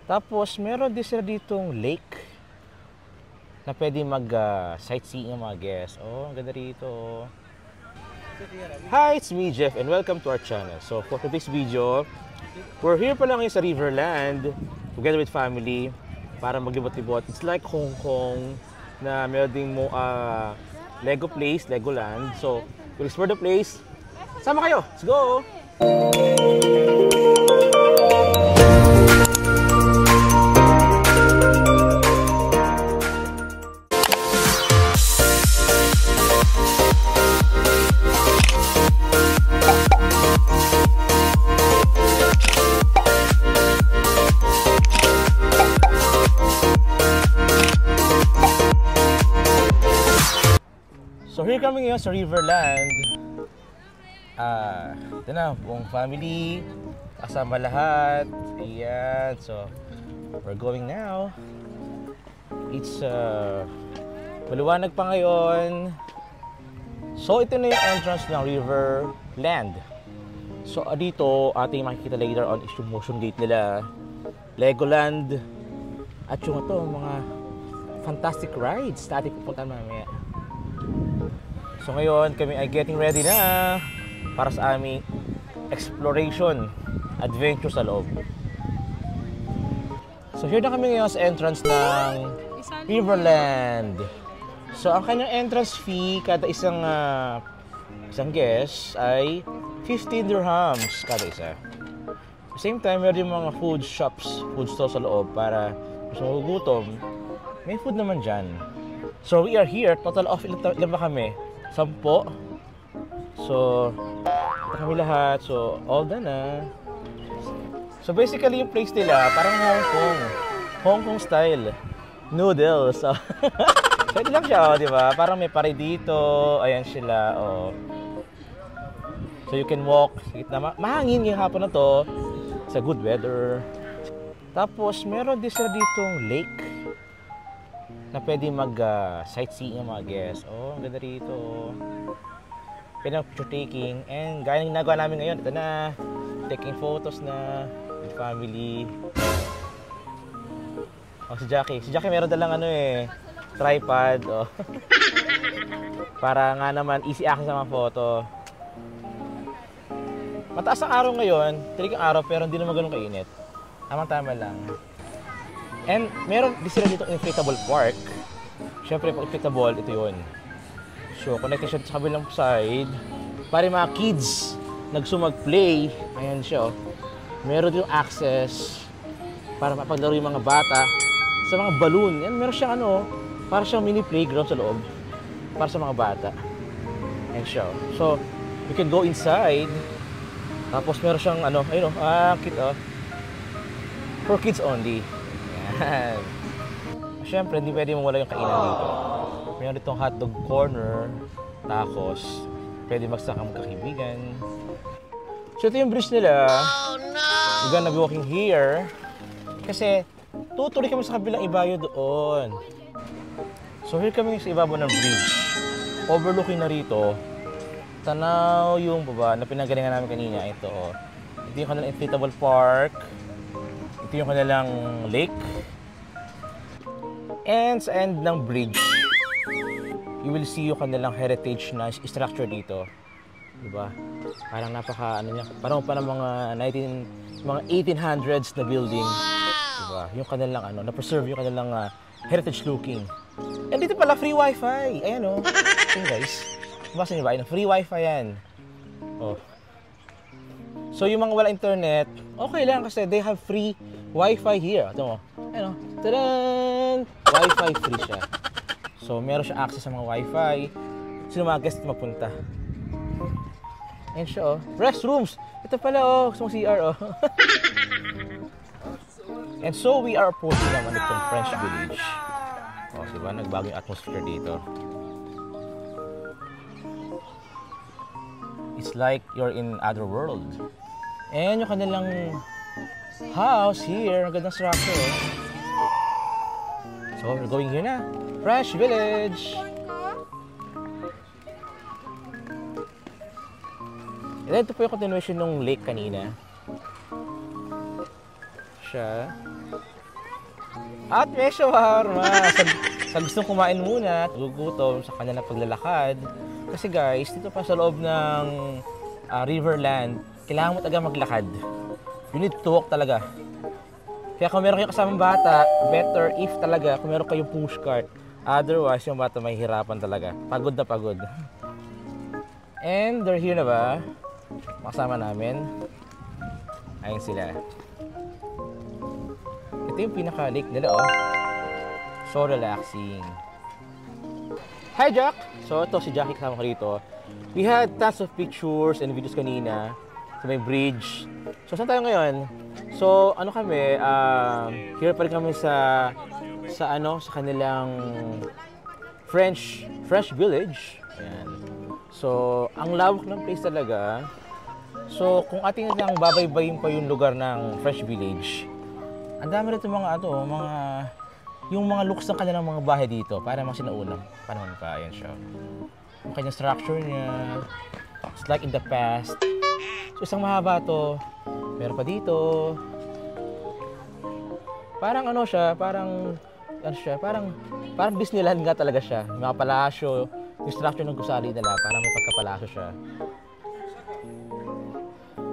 Tapos, meron din sila ditong lake na pwede mag-sightseeing ang mga guests. Oh, ang ganda rito. Hi, it's me, Jeff, and welcome to our channel. So, for today's video, we're here pa lang ngayon sa Riverland together with family para maglibot-libot. It's like Hong Kong na meron ding Lego place, Legoland. So, we'll explore the place. Sama kayo! Let's go! So here kami ngayon sa Riverland. Ito na, buong family, kasama lahat. Ayan, so we're going now. It's maliwanag pa ngayon. So ito na yung entrance ng Riverland. So dito, ating makikita later on is yung motion gate nila, Legoland, at yung ito, mga fantastic rides na ating pupuntahan mamaya. So ngayon, kami ay getting ready na para sa aming exploration, adventure sa loob. So here na kami ngayon sa entrance ng Riverland. So ang kanyang entrance fee kada isang guest ay 15 dirhams kada isa. At the same time, meron yung mga food shops, food stalls sa loob para mas magugutom. May food naman dyan. So we are here, total of ilan ba kami? 10. So, kami lahat. So, all done na. So, basically, yung place nila, parang Hong Kong. Hong Kong style. Noodles. So, ito lang siya, di ba? Parang may pare dito. Ayan sila, oh. So, you can walk. Mahangin yung hapon na to. It's a good weather. Tapos, meron din sila ditong lake na pwede mag-sightseeing ang mga guests. Oh, ang ganda rito. Pwede picture taking. And gaya ng ginagawa namin ngayon, ito na. Taking photos na with family. Oh, si Jackie. Si Jackie meron dalang tripod. Oh. Para nga naman, easy access sa mga photo. Mataas ang araw ngayon. Tilig ang araw, pero hindi naman ganun kainit. Tama-tama lang. And meron din sila dito inflatable park. Siyempre, pag inflatable, ito yun. So, connected siya sa kabilang side. Para mga kids nagsumag-play. Ayan siya, oh. Meron din yung access para mapaglaro yung mga bata sa mga balloon. Yan, meron siyang para siyang mini playground sa loob para sa mga bata. Ayan siya, oh. So, you can go inside. Tapos meron siyang cute, oh. For kids only. Yan. Siyempre, hindi pwede mawala yung kainan dito. Mayroon ditong hotdog corner, tacos. Pwede magsakang magkakaibigan. So, ito yung bridge nila. Oh, no! We're gonna be walking here. Kasi, tutuloy kami sa kabilang ibayo doon. So, here kami sa ibabaw ng bridge. Overlooking na rito. Tanaw yung baba na pinagalingan namin kanina. Ito, oh. Ito yung kanilang inflatable park. Ito yung kanilang lake. And sa end ng bridge, you will see yung kanilang heritage na structure dito. Diba? Parang parang pa ng mga 1800s na building. Diba? Yung kanilang na-preserve yung kanilang heritage looking. And dito pala, free wifi. Ayan, oh. Okay, guys. Basta nyo ba? Free wifi yan. Oh. So, yung mga wala internet, okay lang kasi they have free wifi here. Ito mo. Ayan, oh. Tadaan! Wi-Fi free siya. So, meron siya access sa mga Wi-Fi. Sino mga guest mapunta. Ayan siya, oh. Restrooms! Ito pala, oh. Gusto mong CR, oh. And so, we are approaching naman itong French Village. Oh, diba? Nagbago yung atmosphere dito. It's like you're in other world. And yung kanilang house here. Ang gandang structure, oh. So, we're going here na. French Village! And then, ito po yung continuation ng lake kanina. Siya. At may shawarma. Sa gustong kumain muna at gugutom sa kanya na paglalakad. Kasi guys, dito pa sa loob ng Riverland, kailangan mo talaga maglakad. You need to walk talaga. Kaya kung meron kayong kasamang bata, better if talaga kung meron kayong pushcart. Otherwise, yung bata may hirapan talaga. Pagod na pagod. And they're here na ba? Makasama namin. Ayun sila. Ito yung pinaka-lake nila, oh. So relaxing. Hi, Jack! So, ito si Jackie kasama ko rito. We had tons of pictures and videos kanina sa may bridge. So, saan tayo ngayon? So, ano kami, here pa rin kami sa kanilang French village. Ayan. So, ang lawak ng place talaga. So, kung ating lang babaybayin pa yung lugar ng French village, ang dami rito yung mga looks ng kanilang mga bahay dito, para mga sinaunang panahon pa. Ayan siya. Yung kanyang structure niya, it's like in the past. So, isang mahaba to. Meron pa dito. Parang ano siya, parang Disneyland nga talaga siya. Mga palasyo, yung structure ng gusali nila, parang may pagkapalasyo siya.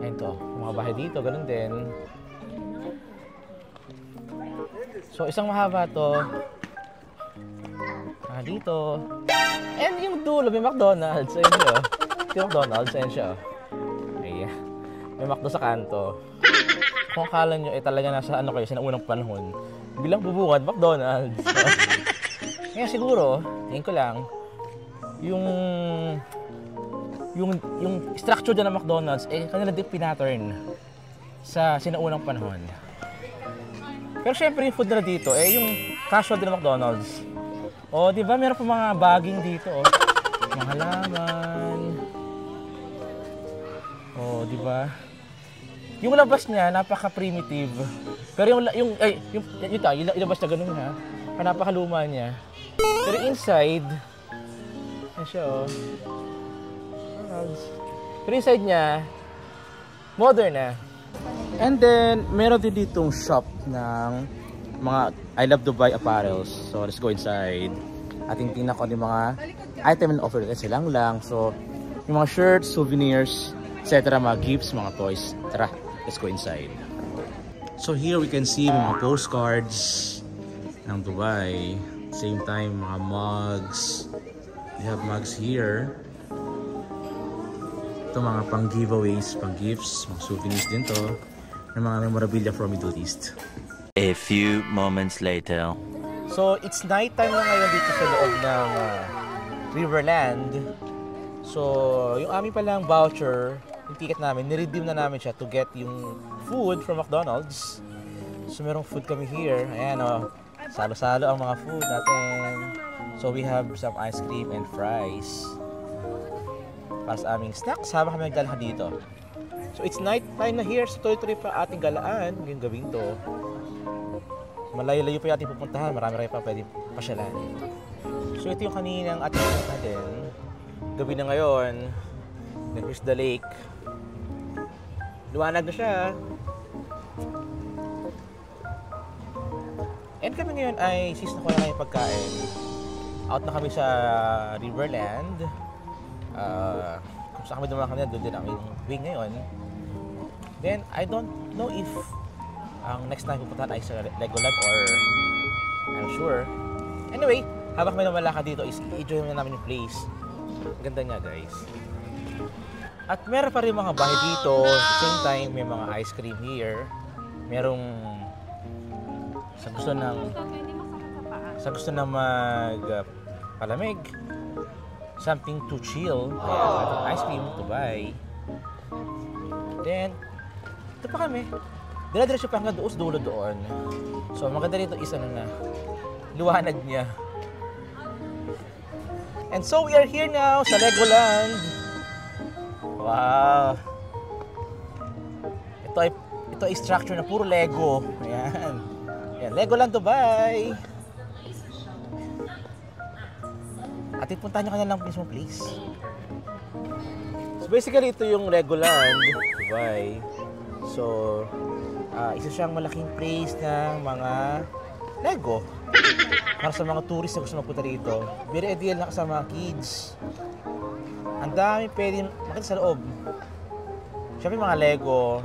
Ayun to, mga bahay dito, ganun din. So, isang mahaba to. Dito. And yung dulo, may McDonald's. Ayun siya. Yung McDonald's, ayun siya. Ayan. May McDo sa kanto. Kung akala nyo, talaga nasa ano kayo, sa unang panahon, bilang bubungad, McDonald's. Kaya siguro, tingin ko lang, yung structure dyan ng McDonald's, kanila din pinattern sa sinaunang panahon. Pero syempre yung food nila dito, yung casual din ng McDonald's. O, di ba meron pa mga bagging dito, mga halaman. O, di ba? Yung labas niya, napaka-primitive. Pero yung labas na ganun ha. Napakaluma niya. Pero inside, yan siya, oh. Pero inside niya, modern na. And then, meron din ditong shop ng mga I Love Dubai apparels. So, let's go inside. Ating tingnan ko yung mga item and offer kasi lang. So, yung mga shirts, souvenirs, etc. Mga gifts, mga toys. Tara, let's go inside. So, here we can see mga postcards ng Dubai. Same time, mga mugs. We have mugs here. Ito mga pang giveaways, pang gifts, mga souvenirs din to. Ng mga memorabilia from Middle East. A few moments later. So, it's night time na ngayon dito sa loob ng Riverland. So, yung aming palang voucher, yung ticket namin, niredeem na namin siya to get yung food from McDonald's. So, merong food kami here. Ayan o, salo-salo ang mga food natin. So, we have some ice cream and fries. Para sa aming snacks, habang kami nagdala dito. So, it's night time na here. So, tuloy-tuloy pa ating galaan ngayong gawin to. Malayo-layo pa yung ating pupuntahan. Marami-rami pa pwede pasyalan. So, ito yung kaninang ating pupuntahan din. Gabi na ngayon. Then, here's the lake. Luwanag na siya. And kami ngayon ay sis na ko na kayong pagkain. Out na kami sa Riverland. Kung saan kami dumaan kanina, doon din ang wing ngayon. Then, I don't know if ang next time pupuntahan ay sa Legoland or I'm sure. Anyway, habang kami namalakad dito, i-enjoy namin yung place. Ganda niya, guys. At meron pa rin mga bahay dito. At the same time, may mga ice cream here. Merong sa gusto ng palamig, something to chill, ice cream to buy. Then, ito pa kami. Dala-diretso pa hanggang doon sa dulo doon. So, maganda rito isa na liwanag niya. And so, we are here now sa Legoland. Wow! Ito ay structure na puro Lego. Ayan. Ayan, Legoland Dubai. At ipuntahan nyo ka na lang mismo, please. So basically, ito yung Legoland Dubai. So, Isa siyang malaking place ng mga Lego. Para sa mga tourist na gusto magpunta dito. Very ideal na sa mga kids. Ang dami pwede makita sa loob. Siyempre mga Lego,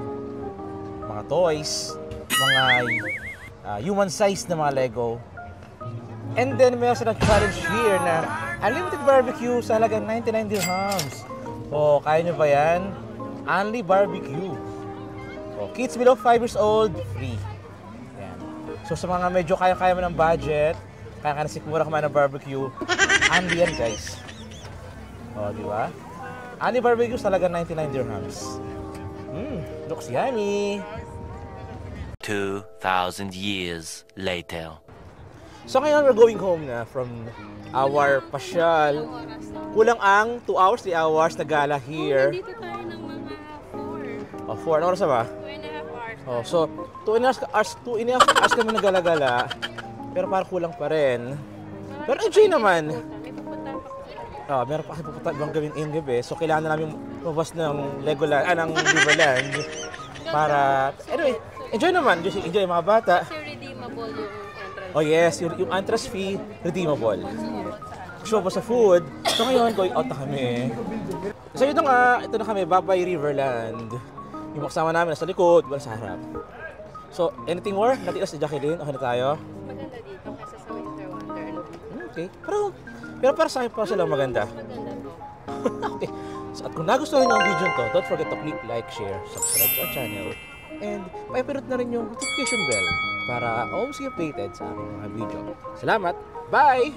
mga toys, mga human size na mga Lego. And then meron silang challenge here na unlimited barbecue sa halagang 99 dirhams. O, kaya nyo ba yan? Only barbecue. O, kids below 5 years old, free. Yan. So sa mga medyo kaya-kaya mo ng budget, kaya-kaya na sikmura kumain ng barbecue, only yan guys. O, di ba? Only barbecue sa halagang 99 dirhams. Looks yummy. 2,000 years later. So ngayon we're going home na from our pasyal. Kulang ang 2 hours, 3 hours na gala here. Dito tayo ng mga 4. 4 ano oras na ba? 2.5 hours. So 2.5 hours kami nagala-gala. Pero parang kulang pa rin. Pero enjoy naman. May pupuntahan pa ko. Meron pa kasi pupunta ibang gawin in gabi. So kailangan na namin lumabas ng Legoland, ng Riverland. Para, anyway, enjoy naman. Enjoy mga bata. Kasi redeemable yung entrance. Oh yes, yung entrance fee, redeemable. Show pa sa food. So ngayon, going out na kami. So ito na kami, Babay Riverland. Yung kasama namin nasa likod, wala sa harap. So, anything more? Natilas si Jacqueline, okay na tayo? Maganda dito kasi sa Winter Wonderland. Okay. Pero para sa akin pa sila maganda. Maganda to. Okay. So, at kung nagustuhan niyo ang video to, don't forget to click like, share, subscribe to our channel, and pa-pindutin na rin yung notification bell para always be updated sa aking mga video. Salamat! Bye!